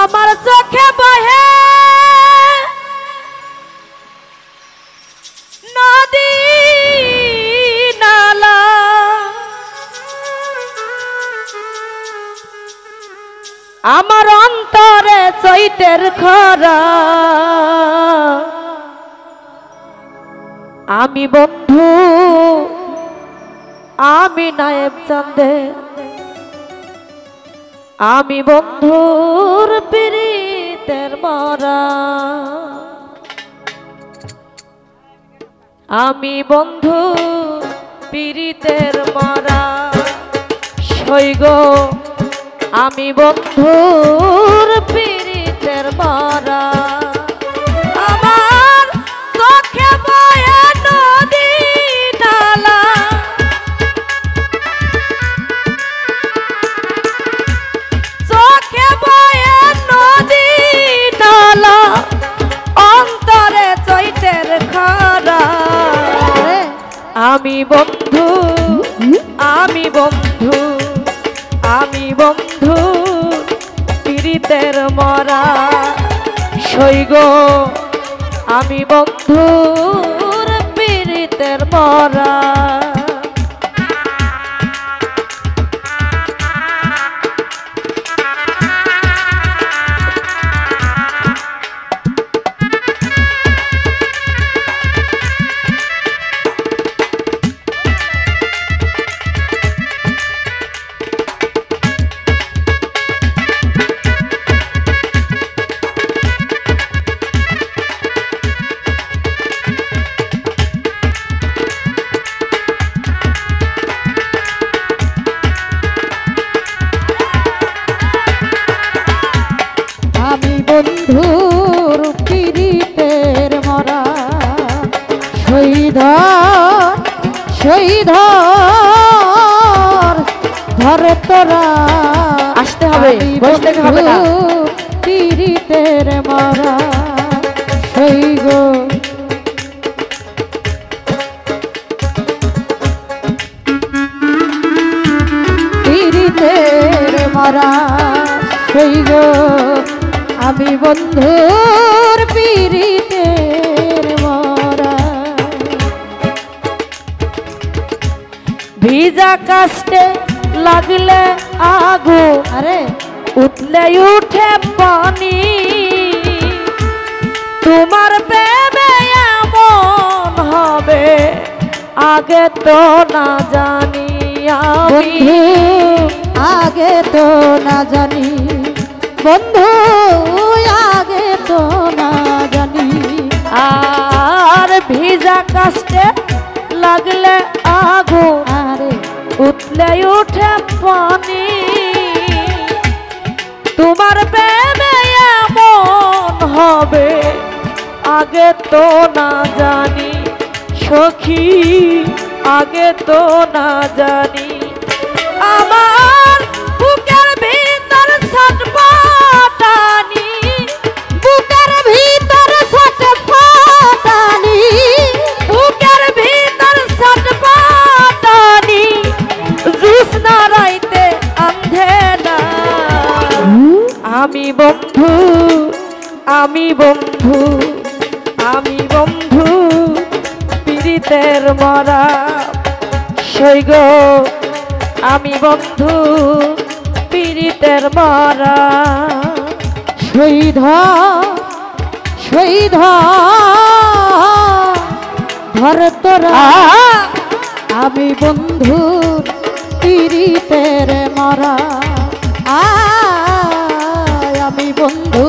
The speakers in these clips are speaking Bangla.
আমার চোখে বহে নদী নালা, আমার অন্তরে চৈতের খরা। আমি বন্ধু আমি নায়েব চাঁদে, আমি বন্ধুর পীড়িতের মরা। আমি বন্ধু পীড়িতের মরা সইগো, আমি বন্ধুর পীড়িতের মরা। আমার চোখে বয়ে নদী নালা, চোখে বয়ে নদী নালা, অন্তরে চৈতের খরা। আমি বন্ধু আমি বন্ধু আমি বন্ধু পীড়িতের মরা সইগো, আমি বন্ধুর পীড়িতের মরা। বন্ধুর পীড়িতের মরা শহীদ শহীদ ধরে তোরা আসতে হবে, বসতে হবে না। পীড়িতের মরা শহীদ পীড়িতের মরা শহীদ, আমি বন্ধুর পীড়িতের মরা। ভিজা কাস্টে লাগলে আগু, আরে উঠলে উঠে পানি, তোমার প্রেমে এমন হবে আগে তো না জানি আমি, আগে তো না জানি বন্ধু, আগে তো না জানি। আর ভিজা কাস্টে লাগলে আগু, আরে উঠলে উঠে পানি, তোমার প্রেমে এমন হবে আগে তো না জানি সখী, আগে তো না জানি। আমার বুকের ভিতর ছটফটানি, বুকের ভিতর ছটফটানি, বুকের ভিতর ছটফটানি, জ্যোৎস্না রাইতে আন্ধেলা। আমি বন্ধু আমি বন্ধু আমি বন্ধু পীড়িতের মরা সইগো, আমি বন্ধু পীড়িতের মরা। শহীদ শহীদ ধরে তোরা, আমি বন্ধুর পীড়িতের মরা। আমি বন্ধু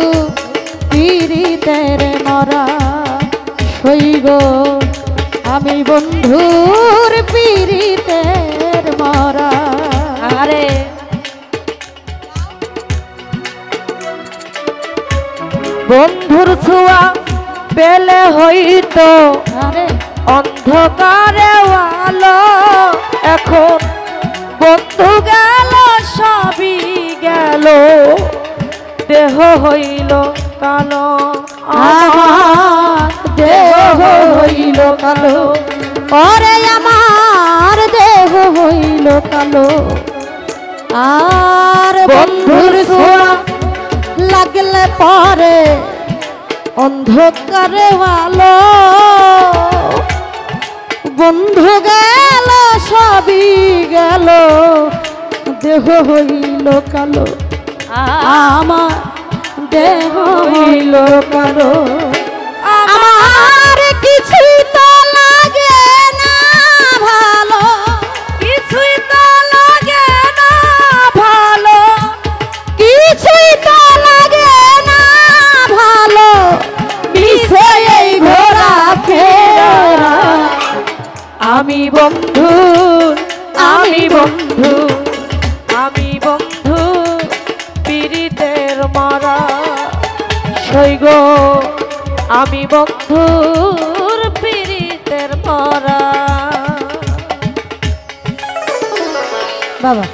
পীড়িতের মরা শহীদ, আমি বন্ধুর পীড়িতের মরা। আরে বন্ধুর ছোঁয়া পেলে হইতো আরে অন্ধকারে আলো, এখন বন্ধু গেল সবই গেল, দেহ হইল কালো, আমার দেহ হইল কালো, ওরে আমার দেহ হইল কালো। আর বন্ধুর ছোঁয়া লাগলে পরে অন্ধকারে আলো বন্ধু গেল সবই গেল দেহ হইল কালো আমার দেহ হইল কালো আমার কিছুই তো লাগে না ভালো কিছুই তো লাগে না ভালো কিছুই তো লাগে না ভালো বিষয় এই ঘোরা ফেরা আমি বন্ধু আমি বন্ধু আমি বন্ধু পীড়িতের মারা সৈগ আমি বন্ধুর পীড়িতের মারা বাবা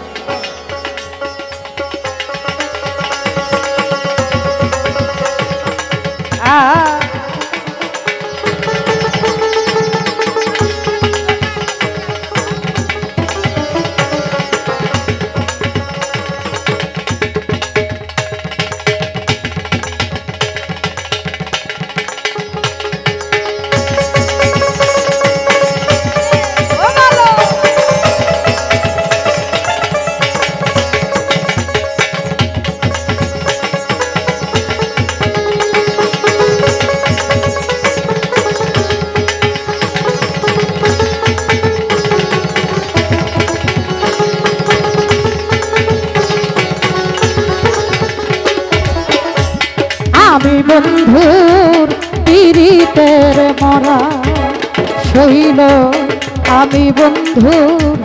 আমি বন্ধুর পীড়িতের মরা সইল আমি বন্ধুর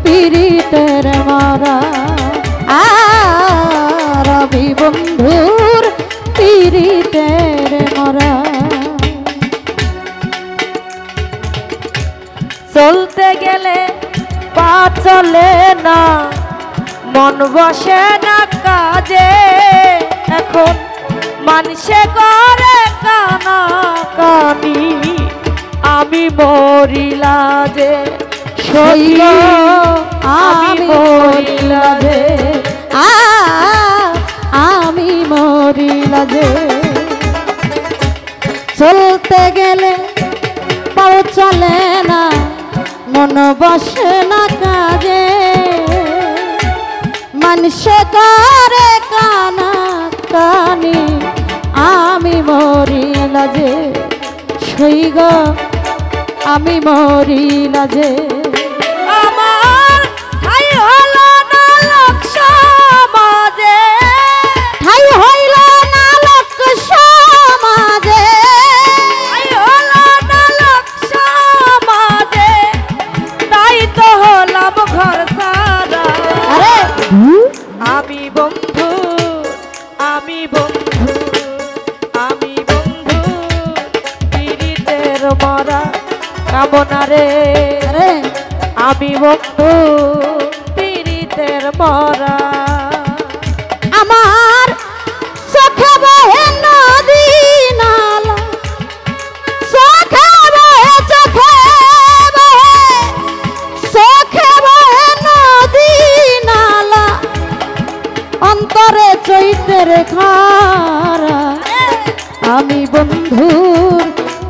পীড়িতের মরা আর আমি বন্ধুর পীড়িতের মরা চলতে গেলে পা চলে না মন বসে না কাজে এখন মানুষে করে কানা কানি আমি মরিলা যে সইল আমি মরিলা যে আমি মরিলা যে চলতে গেলে পাও চলে না মন বসে না কাজে মানুষ করে কানা কানি আমি মরিলা যে সইগ আমি মরিলা যে আমার ঠাই হলো না লোক সমাজে ঠাই হইল না লোক সমাজে ঠাই হলো না লোক সমাজে তাই তো হলাম ঘর সারা আরে আমি বন্ধু আমি বন্ধু আমি বন্ধু পীড়িতের মরা কামনা রে আরে আমি বন্ধু পীড়িতের মরা আমার চোখে বহে নদী নালা চোখে বহে চোখে বহে নদী নালা অন্তরে চৈতের খারা আমি বন্ধুর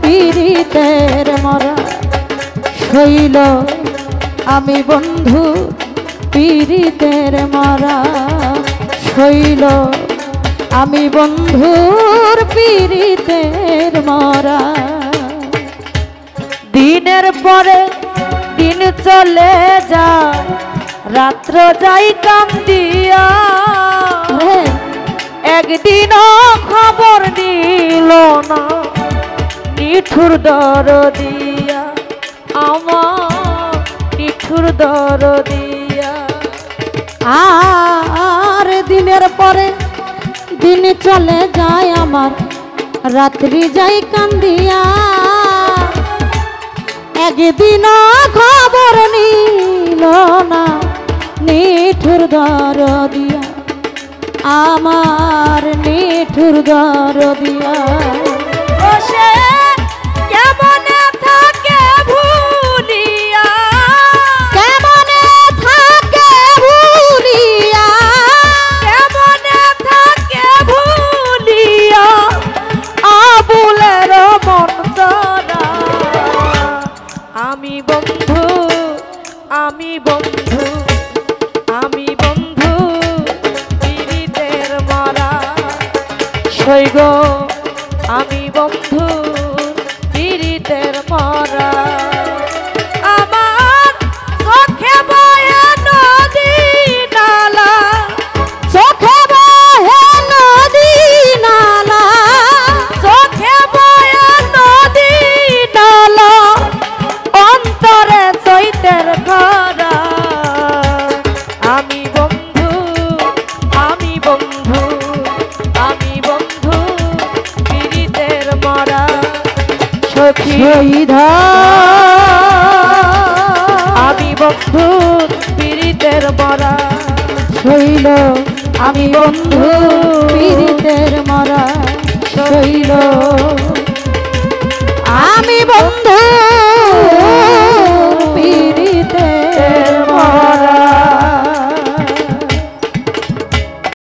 পীড়িতের মরা শৈল আমি বন্ধু পীড়িতের মরা শৈল আমি বন্ধুর পীড়িতের মরা দিনের পরে দিন চলে যায় রাত্র যাই কান্দিয়া একদিনও খবর নিল না নিঠুর দর দিয়া আমার নিঠুর দর দিয়া আর দিনের পরে দিন চলে যায় আমার রাত্রি যাই কান্দিয়া একদিন খবর নিল না নিঠুর দর দিয়া আমার নিঠুর দর দিয়া বসে কেমনে থাকে ভুলিয়া কেমনে থাকে ভুলিয়া কেমনে থাকে ভুলিয়া সৈগ আমি বন্ধু পীড়িতের মরা আমার চোখে বয়ে নদী নালা চোখে বহে নদী নালা চোখে বয়ে নদী নালা অন্তরে চৈতের খরা আমি বন্ধু আমি বন্ধু আমি বন্ধু পীড়িতের মরা সখী শহীদা আমি বন্ধু পীড়িতের মরা শৈল আমি বন্ধু পীড়িতের মরা শৈল আমি বন্ধু